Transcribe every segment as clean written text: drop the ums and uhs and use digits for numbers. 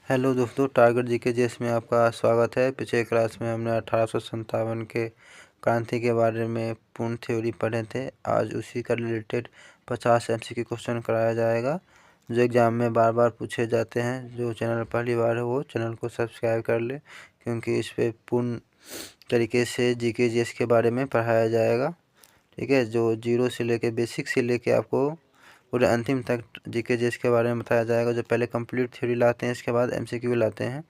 Hello दोस्तों, target GK GS में आपका स्वागत है। पिछले क्लास में हमने 1857 के क्रांति के बारे में पूर्ण थ्योरी पढ़े थे। आज उसी का रिलेटेड 50 एमसीक्यू क्वेश्चन कराया जाएगा जो एग्ज़ाम में बार बार पूछे जाते हैं। जो चैनल पहली बार है वो चैनल को सब्सक्राइब कर ले, क्योंकि इस पर पूर्ण तरीके से जीके जीएस के बारे में पढ़ाया जाएगा। ठीक है, जो जीरो से लेके बेसिक से लेके आपको पूरे अंतिम तक जीके जीएस के बारे में बताया जाएगा। जो पहले कंप्लीट थ्योरी लाते हैं, इसके बाद एमसीक्यू लाते हैं।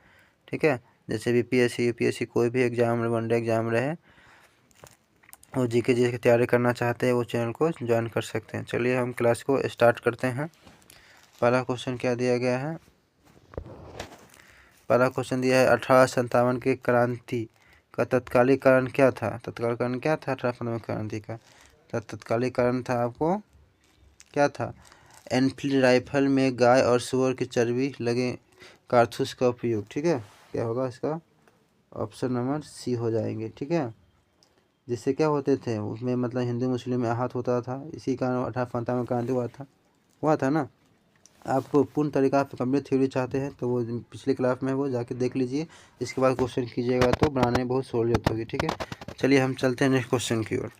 ठीक है, जैसे बीपीएससी यूपीएससी कोई भी एग्जाम वनडे एग्जाम रहे और जीके जीएस की तैयारी करना चाहते हैं वो चैनल को ज्वाइन कर सकते हैं। चलिए हम क्लास को स्टार्ट करते हैं। पहला क्वेश्चन क्या दिया गया है? पहला क्वेश्चन दिया है 1857 की क्रांति का तत्कालिक कारण क्या था? तत्कालिक कारण क्या था 1857 क्रांति का? तत्कालिक कारण था आपको क्या था? एनफील्ड राइफल में गाय और सूअर की चर्बी लगे कारतूस का उपयोग। ठीक है, क्या होगा इसका? ऑप्शन नंबर सी हो जाएंगे। ठीक है, जिससे क्या होते थे उसमें मतलब हिंदू मुस्लिम में आहत होता था, इसी कारण 1857 क्रांति हुआ था ना। आपको पूर्ण तरीका से कंप्लीट थ्योरी चाहते हैं तो वो पिछले क्लास में वो जाके देख लीजिए। इसके बाद क्वेश्चन कीजिएगा तो बनाने में बहुत सहूलियत होगी। ठीक है, चलिए हम चलते हैं नेक्स्ट क्वेश्चन की ओर।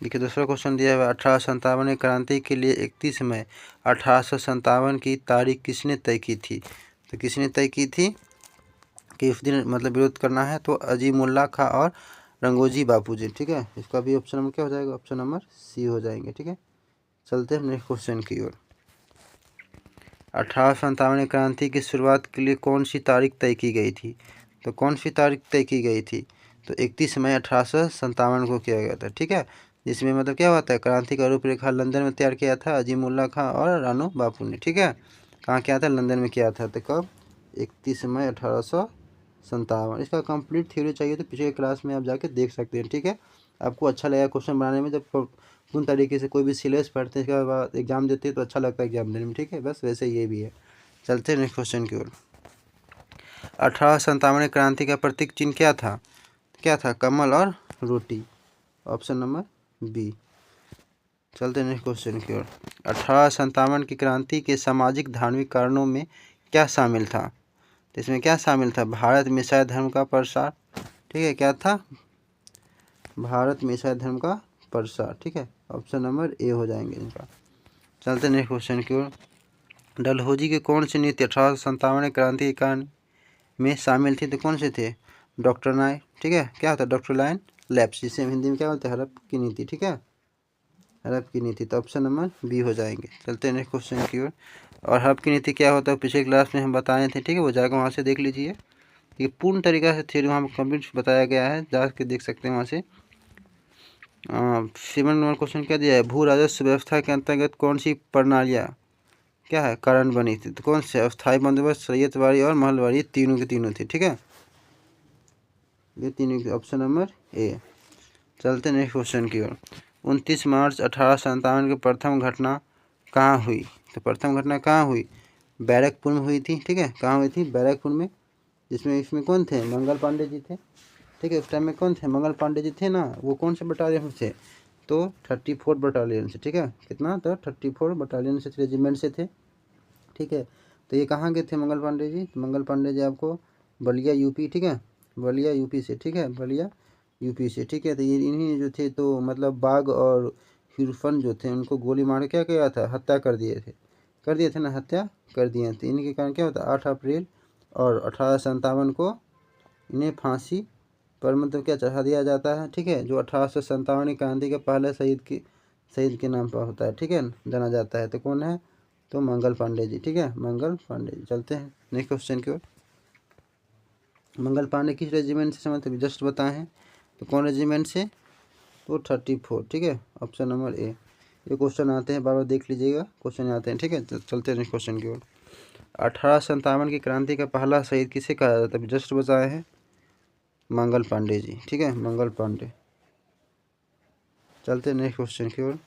देखिए, दूसरा क्वेश्चन दिया है 1857 क्रांति के लिए 31 मई 1857 की तारीख किसने तय की थी? तो किसने तय की थी कि उस दिन मतलब विरोध करना है? तो अजीमुल्ला खां और रंगोजी बापूजी। ठीक है, इसका भी ऑप्शन नंबर क्या हो जाएगा? ऑप्शन नंबर सी हो जाएंगे। ठीक है, चलते हैं नेक्स्ट क्वेश्चन की ओर। 1857 क्रांति की शुरुआत के लिए कौन सी तारीख तय की गई थी? तो कौन सी तारीख तय की गई थी? तो 31 मई 1857 को किया गया था। ठीक है, जिसमें मतलब क्या होता है, क्रांति का रूपरेखा लंदन में तैयार किया था अजीमुल्ला खां और रानो बापू ने। ठीक है, कहाँ किया था? लंदन में किया था। तो कब? 31 मई 1857। इसका कंप्लीट थ्योरी चाहिए तो पिछले क्लास में आप जाके देख सकते हैं। ठीक है, आपको अच्छा लगेगा क्वेश्चन बनाने में। जब पूर्ण तरीके से कोई भी सिलेबस पढ़ते हैं इसके बाद एग्जाम देते हैं तो अच्छा लगता है एग्जाम देने में। ठीक है, बस वैसे ये भी है। चलते हैं नेक्स्ट क्वेश्चन की ओर। 1857 क्रांति का प्रतीक चिन्ह क्या था? क्या था? कमल और रोटी। Option number B. चलते हैं नेक्स्ट क्वेश्चन की ओर। 1857 की क्रांति के सामाजिक धार्मिक कारणों में क्या शामिल था? तो इसमें क्या शामिल था? भारत में ईसाई धर्म का प्रसार। ठीक है, क्या था? भारत में ईसाई धर्म का प्रसार। ठीक है, ऑप्शन नंबर ए हो जाएंगे इनका। चलते हैं नेक्स्ट क्वेश्चन की ओर। डलहौजी के कौन सी नीति 1857 क्रांति के कारण में शामिल थी? तो कौन से थे? डॉक्टर नाय। ठीक है, क्या होता है? डॉक्टर लाइन लैप्स, जिसे हिंदी में क्या बोलते हैं? हड़प की नीति। ठीक है, हड़प की नीति। तो ऑप्शन नंबर बी हो जाएंगे। चलते हैं नेक्स्ट क्वेश्चन की ओर। और हड़प की नीति क्या होता है पिछले क्लास में हम बताए थे। ठीक है, वो जाकर वहाँ से देख लीजिए। ये पूर्ण तरीका से थ्योरी वहाँ कंप्लीट बताया गया है, जाके देख सकते हैं वहाँ से। 7 नंबर क्वेश्चन क्या दिया है? भू राजस्व व्यवस्था के अंतर्गत कौन सी प्रणालियाँ क्या है कारण बनी थी? तो कौन से? अस्थायी बंदोबस्त, रैयतवाड़ी और महलवाड़ी, तीनों की तीनों थी। ठीक है, ये तीनों की ऑप्शन नंबर ए। चलते नेक्स्ट क्वेश्चन की ओर। 29 मार्च 1857 की प्रथम घटना कहाँ हुई? तो प्रथम घटना कहाँ हुई? बैरकपुर में हुई थी। ठीक है, कहाँ हुई थी? बैरकपुर में। जिसमें इसमें कौन थे? मंगल पांडे जी थे। ठीक है, उस टाइम में कौन थे? मंगल पांडे जी थे ना। वो कौन से बटालियन से? तो 34 बटालियन से। ठीक है, कितना? तो 34 बटालियन से, रेजिमेंट से थे। ठीक है, तो ये कहाँ के थे मंगल पांडे जी? तो मंगल पांडे जी आपको बलिया यूपी। ठीक है, बलिया यूपी से। ठीक है, बलिया यूपी से। ठीक है, तो ये इन्हीं जो थे तो मतलब बाघ और हिरफन जो थे उनको गोली मार के क्या किया था? हत्या कर दिए थे ना, हत्या कर दिए थे। इनके कारण क्या होता है? 8 अप्रैल और 1857 को इन्हें फांसी पर मतलब क्या चढ़ा दिया जाता है। ठीक है, जो 1857 क्रांति के पहले शहीद के नाम पर होता है। ठीक है, जाना जाता है। तो कौन है? तो मंगल पांडे जी। ठीक है, मंगल पांडे जी। चलते हैं नेक्स्ट क्वेश्चन की ओर। मंगल पांडे किस रेजिमेंट से समझते जस्ट बताए हैं, तो कौन रेजिमेंट से? तो 34। ठीक है, ऑप्शन नंबर ए। ये क्वेश्चन आते हैं, बार बार देख लीजिएगा, क्वेश्चन आते हैं। ठीक है, चलते हैं नेक्स्ट क्वेश्चन की ओर। 1857 की क्रांति का पहला शहीद किसे कहा जाता है? जस्ट बताए हैं, मंगल पांडे जी। ठीक है, मंगल पांडे। चलते हैं नेक्स्ट क्वेश्चन की ओर।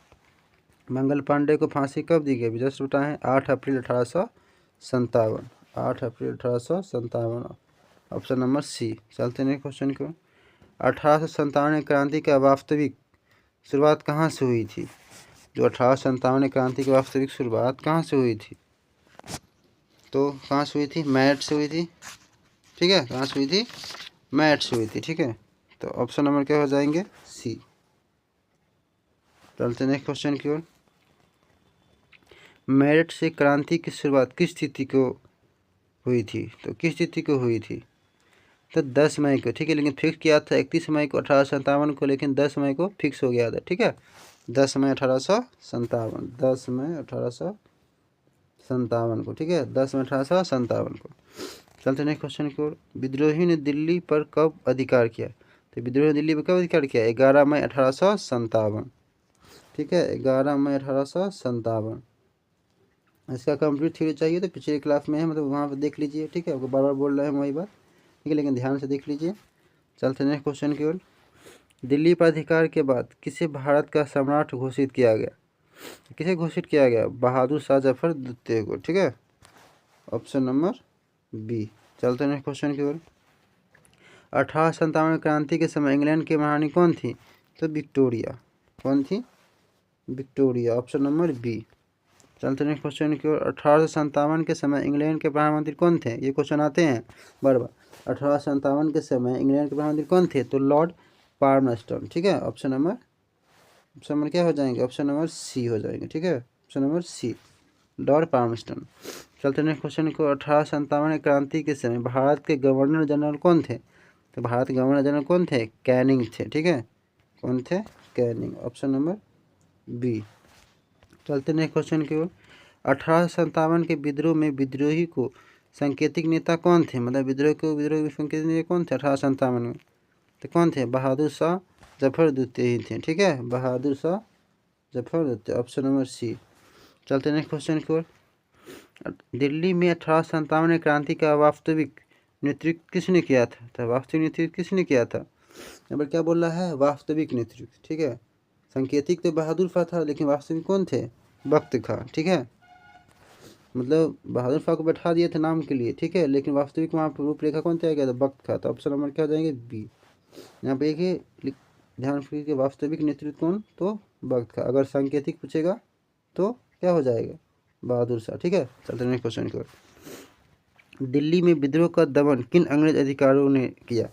मंगल पांडे को फांसी कब दी गई? जस्ट बताए हैं 8 अप्रैल 1857। 8 अप्रैल 1857, ऑप्शन नंबर सी। चलते हैं क्वेश्चन को। 1857 क्रांति का वास्तविक शुरुआत कहाँ से हुई थी? जो 1857 क्रांति की वास्तविक शुरुआत कहाँ से हुई थी? तो कहाँ से हुई थी? मेरठ से हुई थी, ठीक है। कहाँ से हुई थी? मेरठ से हुई थी, ठीक है। तो ऑप्शन नंबर क्या हो जाएंगे? सी। चलते नेक्स्ट क्वेश्चन की ओर। मेरठ से क्रांति की शुरुआत किस तिथि को हुई थी? तो किस तिथि को हुई थी? तो 10 मई को, ठीक है। लेकिन फिक्स किया था 31 मई को 1857 को, लेकिन 10 मई को फिक्स हो गया था, ठीक है। 10 मई 1857, 10 मई 1857 को, ठीक है। 10 मई 1857 को। चलते नेक्स्ट क्वेश्चन की ओर। विद्रोही ने दिल्ली पर कब अधिकार किया? तो विद्रोही ने दिल्ली पर कब अधिकार किया? 11 मई 1857, ठीक है। 11 मई 1857। इसका कंप्लीट थ्योरी चाहिए तो पिछले क्लास में है, मतलब वहाँ पर देख लीजिए, ठीक है। आपको बार बार बोल रहे हैं वही बात, ठीक है, लेकिन ध्यान से देख लीजिए। चलते नेक्स्ट क्वेश्चन की ओर। दिल्ली पर अधिकार के बाद किसे भारत का सम्राट घोषित किया गया? किसे घोषित किया गया? बहादुर शाह जफर द्वितीय को, ठीक है। Option number B. चलते नेक्स्ट क्वेश्चन की ओर। 1857 क्रांति के समय इंग्लैंड की महारानी कौन थी? तो विक्टोरिया। कौन थी? विक्टोरिया। Option number B. चलते नेक्स्ट क्वेश्चन की ओर। 1857 के समय इंग्लैंड के प्रधानमंत्री कौन थे? ये क्वेश्चन आते हैं बार बार। 1857 के समय इंग्लैंड के प्रधानमंत्री कौन थे? तो लॉर्ड पार्मस्टन, ठीक है। ऑप्शन नंबर क्या हो जाएंगे? ऑप्शन नंबर सी हो जाएंगे, ठीक है। Option number C, Lord Palmerston. चलते नेक्स्ट क्वेश्चन को। 1857 क्रांति के समय भारत के गवर्नर जनरल कौन थे? तो भारत के गवर्नर जनरल कौन थे? कैनिंग थे, ठीक है। कौन थे? कैनिंग। Option number B. चलते नेक्स्ट क्वेश्चन की ओर। 1857 के विद्रोह में विद्रोही को सांकेतिक नेता कौन थे? मतलब विद्रोह के सांकेतिक नेता कौन थे 1857 में? तो कौन थे? बहादुर शाह जफर द्वितीय ही थे, ठीक है। बहादुर शाह जफर द्वितीय। Option number C. चलते नेक्स्ट क्वेश्चन की ओर। दिल्ली में 1857 क्रांति का वास्तविक नेतृत्व किसने किया था? तो वास्तविक नेतृत्व किसने किया था? यहाँ पर क्या बोल रहा है? वास्तविक नेतृत्व, ठीक है। सांकेतिक तो बहादुर शाह था, लेकिन वास्तविक कौन थे? बख्त खां, ठीक है। मतलब बहादुर शाह को बैठा दिए थे नाम के लिए, ठीक है, लेकिन वास्तविक वहाँ पर रूपरेखा कौन तय किया था? बख्त खां। तो ऑप्शन नंबर क्या हो जाएंगे? बी। यहाँ पे एक ध्यान रखिए, वास्तविक नेतृत्व कौन? तो बख्त खां। अगर सांकेतिक पूछेगा तो क्या हो जाएगा? बहादुर शाह, ठीक है। चलते नेक्स्ट क्वेश्चन की ओर। दिल्ली में विद्रोह का दमन किन अंग्रेज अधिकारियों ने किया?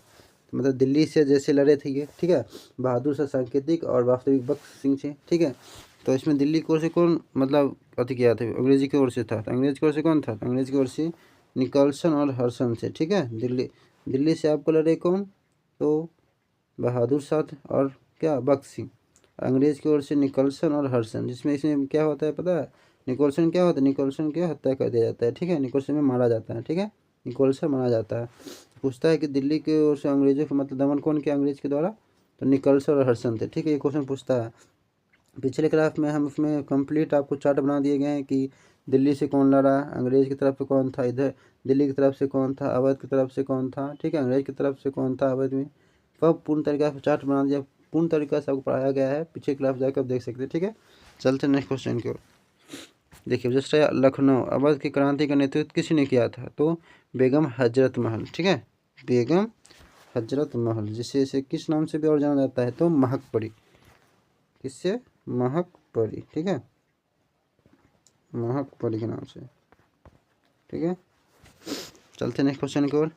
मतलब दिल्ली से जैसे लड़े थे ये, ठीक है। बहादुर शाह सांकेतिक और वास्तविक बख्त सिंह से, ठीक है। तो इसमें दिल्ली की ओर से कौन मतलब अति किया था? अंग्रेजी की ओर से था। तो अंग्रेज की ओर से कौन था? तो अंग्रेज की ओर से निकलसन और हर्सन से, ठीक है। दिल्ली से आपको लड़े कौन? तो बहादुर शाह और क्या? बख्त सिंह। अंग्रेज की ओर से निकलसन और हर्सन, जिसमें इसमें क्या होता है पता है? निकोलसन क्या होता है? निकोलसन की हत्या कर दिया जाता है, ठीक है। निकोलसन में मारा जाता है, ठीक है। निकोलसन मारा जाता है। पूछता है कि दिल्ली की ओर से अंग्रेजों के मतलब दमन कौन किया अंग्रेज के द्वारा? तो निकलसन और हर्सन थे, ठीक है। ये क्वेश्चन पूछता है। पिछले क्लास में हम उसमें कंप्लीट आपको चार्ट बना दिए गए हैं कि दिल्ली से कौन लड़ा, अंग्रेज की तरफ से कौन था, इधर दिल्ली की तरफ से कौन था, अवध की तरफ से कौन था, ठीक है, अंग्रेज की तरफ से कौन था अवध में। सब पूर्ण तरीका से चार्ट बना दिया, पूर्ण तरीका से आपको पढ़ाया गया है। पिछले क्लास जाकर आप देख सकते हैं, ठीक है। चलते नेक्स्ट क्वेश्चन की ओर। देखिए जैसे लखनऊ अवध की क्रांति का नेतृत्व किसने किया था? तो बेगम हजरत महल, ठीक है। बेगम हजरत महल, जिसे इसे किस नाम से भी और जाना जाता है? तो महक परी। किससे? महक परी, ठीक है। महक परी के नाम से, ठीक है। चलते नेक्स्ट क्वेश्चन की ओर।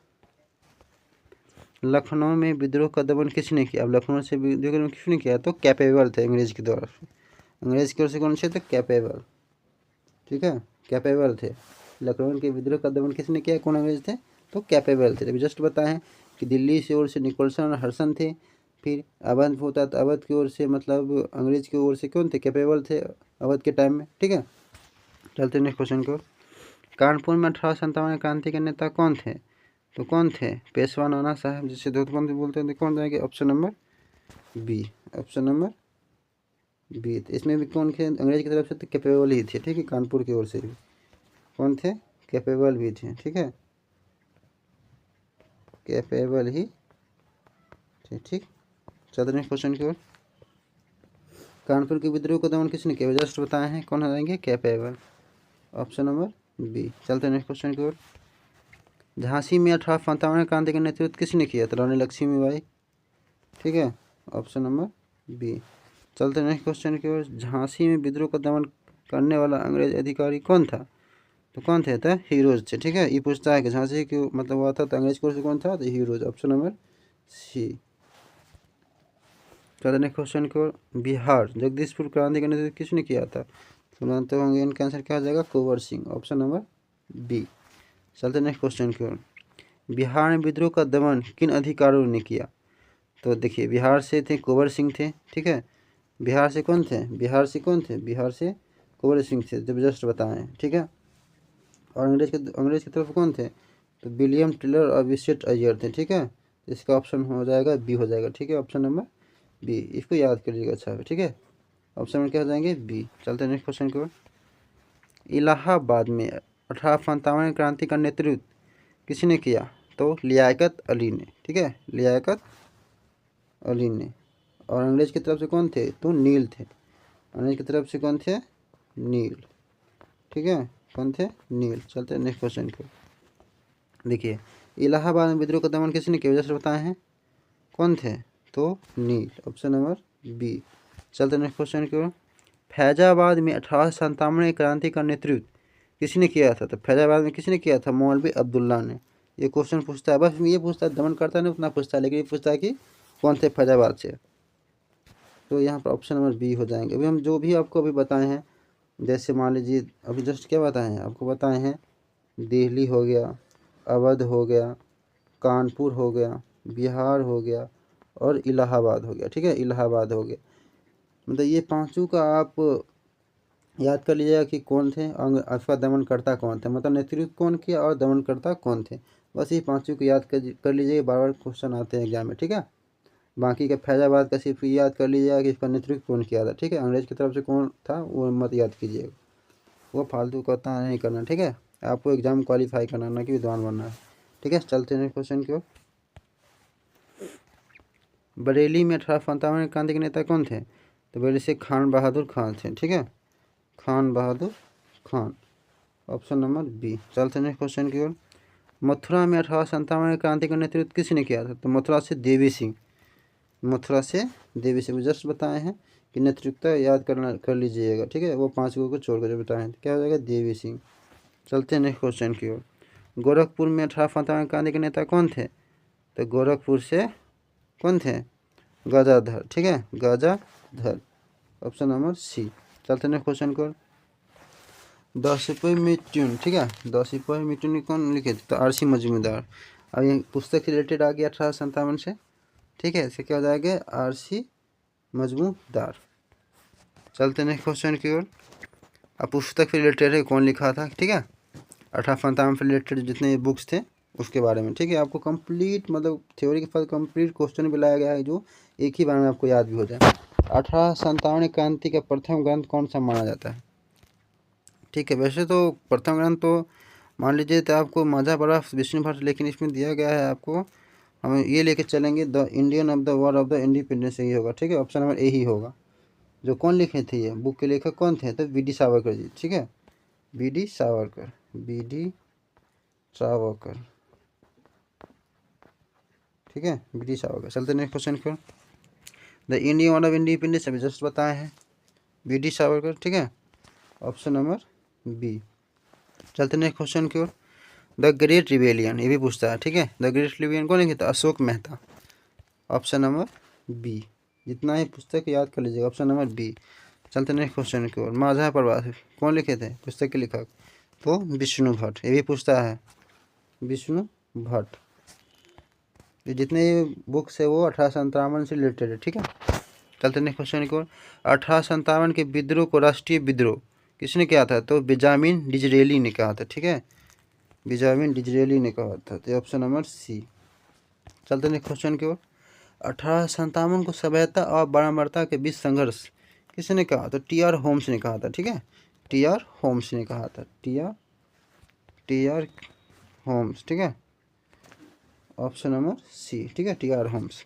लखनऊ में विद्रोह का दमन किसने किया? अब लखनऊ से विद्रोह का दमन किसने किया? तो कैपेबल थे अंग्रेज के द्वारा। अंग्रेज की ओर से कौन से थे? कैपेबल, ठीक है। कैपेबल थे। लखनऊ के विद्रोह का दमन किसने किया? कौन अंग्रेज थे? तो कैपेबल थे। अभी जस्ट बताएं कि दिल्ली से ओर से निकोलसन और हर्सन थे। फिर अवध होता तो अवध की ओर से मतलब अंग्रेज की ओर से कौन थे? कैपेबल थे अवध के टाइम में, ठीक है। चलते नेक्स्ट क्वेश्चन को। कानपुर में 1857 क्रांति के नेता कौन थे? तो कौन थे? पेशवा नाना साहब, जिसे धोतबंद बोलते हैं। कौन जाएंगे? Option number B. Option number B. तो इसमें भी कौन थे? अंग्रेज की तरफ से तो कैपेबल ही थे, ठीक है। कानपुर की ओर से भी कौन थे? कैपेबल भी थे, ठीक है। कैपेबल ही थे, ठीक। चलते नेक्स्ट क्वेश्चन की ओर। कानपुर के विद्रोह को दमन किसने किया? जस्ट बताए हैं, कौन हो जाएंगे? कैपेबल। Option number B. चलते नेक्स्ट क्वेश्चन की ओर। झांसी में 1857 क्रांति का नेतृत्व किसने किया था? रानी लक्ष्मीबाई, ठीक है। Option number B. चलते नेक्स्ट क्वेश्चन की ओर। झांसी में विद्रोह का दमन करने वाला अंग्रेज अधिकारी कौन था? तो कौन थे? तो हीरोज थे। ठीक है, ये पूछता है कि झांसी की मतलब हुआ था तो अंग्रेज कोर्स कौन था? तो हीरोज, ऑप्शन नंबर सी। चलते नेक्स्ट क्वेश्चन की ओर। बिहार जगदीशपुर क्रांति का नेतृत्व किसने किया था? तो जानते होंगे इनका आंसर क्या हो जाएगा? Kunwar Singh, option number B. चलते नेक्स्ट क्वेश्चन की ओर। बिहार में विद्रोह का दमन किन अधिकारियों ने किया? तो देखिए, बिहार से थे कुंवर सिंह थे। ठीक है, बिहार से कौन थे? बिहार से कौन थे? बिहार से कुंवर सिंह थे, जब जस्ट बताएं। ठीक है, और अंग्रेज की तरफ कौन थे? तो विलियम टेलर और विसेट अय्यर थे। ठीक है, इसका ऑप्शन हो जाएगा बी हो जाएगा। ठीक है, ऑप्शन नंबर बी, इसको याद कर लीजिएगा। अच्छा, ठीक है, ऑप्शन में क्या हो जाएंगे? बी। चलते हैं नेक्स्ट क्वेश्चन की ओर। इलाहाबाद में 1857 क्रांति का नेतृत्व किसने किया? तो लियाकत अली ने। ठीक है, लियाकत अली ने। और अंग्रेज की तरफ से कौन थे? तो नील थे। अंग्रेज की तरफ से कौन थे? नील। ठीक है, कौन थे? नील। चलते हैं नेक्स्ट क्वेश्चन की ओर। देखिए, इलाहाबाद में विद्रोह का दमन किसने किया? वजह से बताए हैं, कौन थे? तो नील, ऑप्शन नंबर बी। चलते नेक्स्ट क्वेश्चन की ओर। फैजाबाद में 1857 क्रांति का नेतृत्व किसने किया था? तो फैजाबाद में किसने किया था? मौलवी अब्दुल्ला ने। ये क्वेश्चन पूछता है, बस ये पूछता है, दमन करता नहीं उतना पूछता है, लेकिन ये पूछता है कि कौन थे फैजाबाद से। तो यहाँ पर ऑप्शन नंबर बी हो जाएंगे। अभी हम जो भी आपको अभी बताए हैं, जैसे मान लीजिए अभी जस्ट क्या बताए हैं आपको? बताए हैं दिल्ली हो गया, अवध हो गया, कानपुर हो गया, बिहार हो गया और इलाहाबाद हो गया। ठीक है, इलाहाबाद हो गया। मतलब ये पांचों का आप याद कर लीजिएगा कि कौन थे अथवा दमनकर्ता कौन थे, मतलब नेतृत्व कौन किया और दमनकर्ता कौन थे। बस ये पांचों को याद कर लीजिएगा, बार बार क्वेश्चन आते हैं एग्जाम में। ठीक है, बाकी का फैजाबाद का सिर्फ याद कर लीजिएगा कि इसका नेतृत्व कौन किया था। ठीक है, अंग्रेज की तरफ से कौन था वो मत याद कीजिएगा, वो फालतू कहता नहीं करना। ठीक है, आपको एग्जाम क्वालिफाई करना, ना कि विद्वान बनना है। ठीक है, चलते हैं क्वेश्चन की ओर। बरेली में 1857 क्रांति के नेता कौन थे? तो बरेली से खान बहादुर खान थे। ठीक है, खान बहादुर खान, ऑप्शन नंबर बी। चलते हैं क्वेश्चन की ओर। मथुरा में 1857 क्रांति का नेतृत्व किसने किया था? तो मथुरा से देवी सिंह, मथुरा से देवी सिंह जस्ट बताए हैं कि नेतृत्व याद कर लीजिएगा। ठीक है, वो पाँच को छोड़कर जो बताए हैं, क्या हो जाएगा? देवी सिंह। चलते हैं नेक्स्ट क्वेश्चन की ओर। गोरखपुर में 1857 क्रांति के नेता कौन थे? तो गोरखपुर से कौन थे? गजाधर। ठीक है, गजाधर, ऑप्शन नंबर सी। चलते हैं क्वेश्चन को। द सिपाही मिट्यून। ठीक है, द सिपाही मिट्यून कौन लिखे थे? तो आरसी मजूमदार। अब ये पुस्तक से रिलेटेड आ गया 1857 से। ठीक है, इससे क्या हो जाएगा? आरसी मजूमदार। चलते हैं क्वेश्चन की ओर। अब पुस्तक से रिलेटेड है, कौन लिखा था? ठीक है, 1857 से रिलेटेड जितने बुक्स थे उसके बारे में। ठीक है, आपको कंप्लीट मतलब थ्योरी के साथ कंप्लीट क्वेश्चन भी लाया गया है, जो एक ही बार में आपको याद भी हो जाए। 1857 क्रांति का प्रथम ग्रंथ कौन सा माना जाता है? ठीक है, वैसे तो प्रथम ग्रंथ तो मान लीजिए तो आपको माझा बर्फ विष्णु भट्ट, लेकिन इसमें दिया गया है आपको, हम ये लेके चलेंगे the Indian of the war of the independence, यही होगा। ठीक है, ऑप्शन नंबर ए ही होगा। जो कौन लिखे थे, ये बुक के लेखक कौन थे? तो बी.डी. सावरकर जी। ठीक है, बी.डी. सावरकर, बी.डी. सावरकर। ठीक है, बी.डी. सावरकर। चलते नेक्स्ट क्वेश्चन को। The Indian war of independence अभी जस्ट बताए हैं, बी.डी. सावरकर। ठीक है, ऑप्शन नंबर बी। चलते नेक्स्ट क्वेश्चन की ओर। द ग्रेट रिवेलियन, ये भी पूछता है। ठीक है, द ग्रेट रिवेलियन कौन लिखे थे? Ashok Mehta, option number B. जितना ही पुस्तक याद कर लीजिएगा, ऑप्शन नंबर बी। चलते नेक्स्ट क्वेश्चन की ओर। माझा प्रवास कौन लिखे थे पुस्तक के लेखक? तो विष्णु भट्ट, ये भी पूछता है, विष्णु भट्ट। ये जितने बुक्स है वो 1857 से रिलेटेड है। ठीक है, चलते नेक्स्ट क्वेश्चन की ओर। 1857 के विद्रोह को राष्ट्रीय विद्रोह किसने किया था? तो बेंजामिन डिजरेली ने कहा था। ठीक है, बेंजामिन डिजरेली ने कहा था, तो ऑप्शन नंबर सी। चलते नेक्स्ट क्वेश्चन की ओर। 1857 को सभ्यता और बारंबारता के बीच संघर्ष किसने कहा? तो टी.आर. होम्स ने कहा था। ठीक है, टी.आर. होम्स ने कहा था, टी.आर. होम्स। ठीक है, ऑप्शन नंबर सी। ठीक है, टी.आर. होम्स।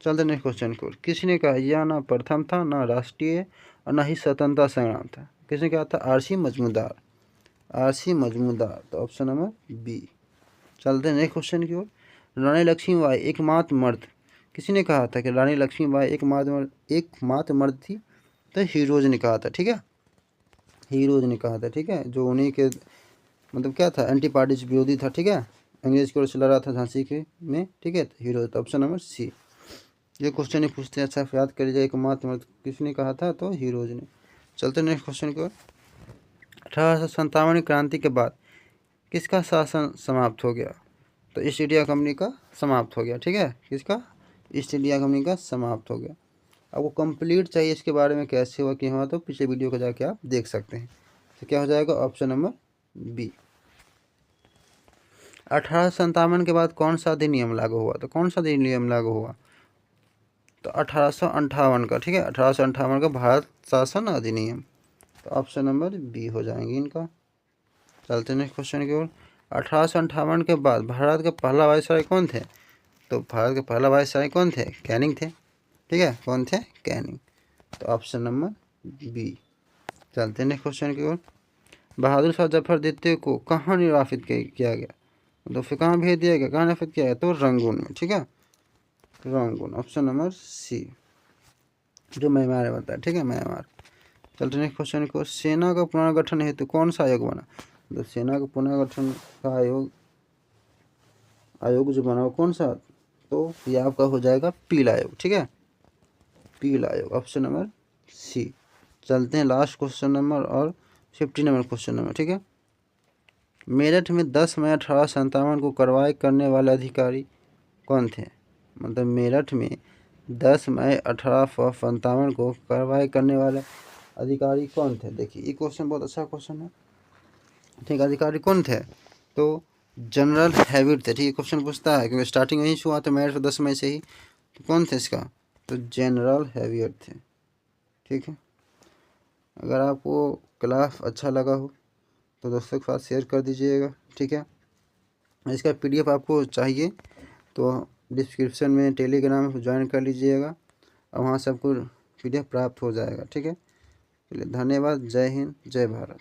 चलते नेक्स्ट क्वेश्चन को। किसने कहा यह ना प्रथम था, ना राष्ट्रीय और ना ही स्वतंत्रता संग्राम था? किसने कहा था? आरसी मजूमदार, आरसी मजूमदार, तो ऑप्शन नंबर बी। चलते नेक्स्ट क्वेश्चन की ओर। रानी लक्ष्मीबाई एकमात्र मर्द, किसी ने कहा था कि रानी लक्ष्मीबाई एकमात्र मर्द थी? तो हीरोज ने कहा था। ठीक है, हीरोज ने कहा था। ठीक है, जो उन्हीं के मतलब क्या था, एंटी पार्टीज, विरोधी था, ठीक है, अंग्रेज की ओर से लड़ा था झांसी के में, ठीक है, तो हीरो। तो ऑप्शन नंबर सी। ये क्वेश्चन ही पूछते हैं, अच्छा याद कर लीजिए, एकमात्र मर्द किसने कहा था, तो हीरोज ने। चलते नेक्स्ट क्वेश्चन की ओर। 1857 क्रांति के बाद किसका शासन समाप्त हो गया, तो ईस्ट इंडिया कंपनी का समाप्त हो गया, ठीक है, किसका, ईस्ट इंडिया कंपनी का समाप्त हो गया। आपको कंप्लीट चाहिए इसके बारे में कैसे हुआ कि हुआ, तो पिछले वीडियो को जाके आप देख सकते हैं। तो क्या हो जाएगा, ऑप्शन नंबर बी। 1857 के बाद कौन सा अधिनियम लागू हुआ, तो कौन सा अधिनियम लागू हुआ, तो 1858 का, ठीक है, 1858 का भारत शासन अधिनियम। तो ऑप्शन नंबर बी हो जाएंगे इनका। चलते नेक्स्ट क्वेश्चन की ओर। 1858 के बाद भारत का पहला वायसराय कौन थे, तो भारत के पहला वायसराय कौन थे, कैनिंग थे, ठीक है, कौन थे, कैनिंग। तो ऑप्शन नंबर बी। चलते नेक्स्ट क्वेश्चन की ओर। बहादुर शाह जफर द्वितीय को कहाँ निर्वासित किया गया, तो फिर कहाँ भेज दिया गया, कहाँ निर्वासित किया गया, तो रंगून में, ठीक है, रंगून, ऑप्शन नंबर सी, जो म्यांमार में बनता है, ठीक है, म्यांमार। चलते नेक्स्ट क्वेश्चन की ओर। सेना का पुनर्गठन हेतु कौन सा आयोग बना, तो सेना का पुनर्गठन का आयोग जो बना वो कौन सा, तो ये आपका हो जाएगा पीला आयोग, ठीक है, पीला आयोग, ऑप्शन नंबर सी। चलते हैं लास्ट क्वेश्चन नंबर और 50 नंबर क्वेश्चन नंबर, ठीक है। मेरठ में 10 मई 1857 को कार्रवाई करने वाले अधिकारी कौन थे, मतलब मेरठ में 10 मई 1857 को कार्रवाई करने वाले अधिकारी कौन थे। देखिए ये क्वेश्चन बहुत अच्छा क्वेश्चन है, ठीक, अधिकारी कौन थे, तो जनरल हैविट थे, ठीक है, क्वेश्चन पूछता है क्योंकि स्टार्टिंग वहीं से हुआ था मेरठ 10 मई से ही, तो कौन थे इसका, तो जनरल हैविट थे, ठीक है। अगर आपको क्लास अच्छा लगा हो तो दोस्तों के साथ शेयर कर दीजिएगा, ठीक है। इसका पीडीएफ आपको चाहिए तो डिस्क्रिप्शन में टेलीग्राम ज्वाइन कर लीजिएगा और वहाँ से आपको पीडीएफ प्राप्त हो जाएगा, ठीक है। चलिए धन्यवाद, जय हिंद, जय भारत।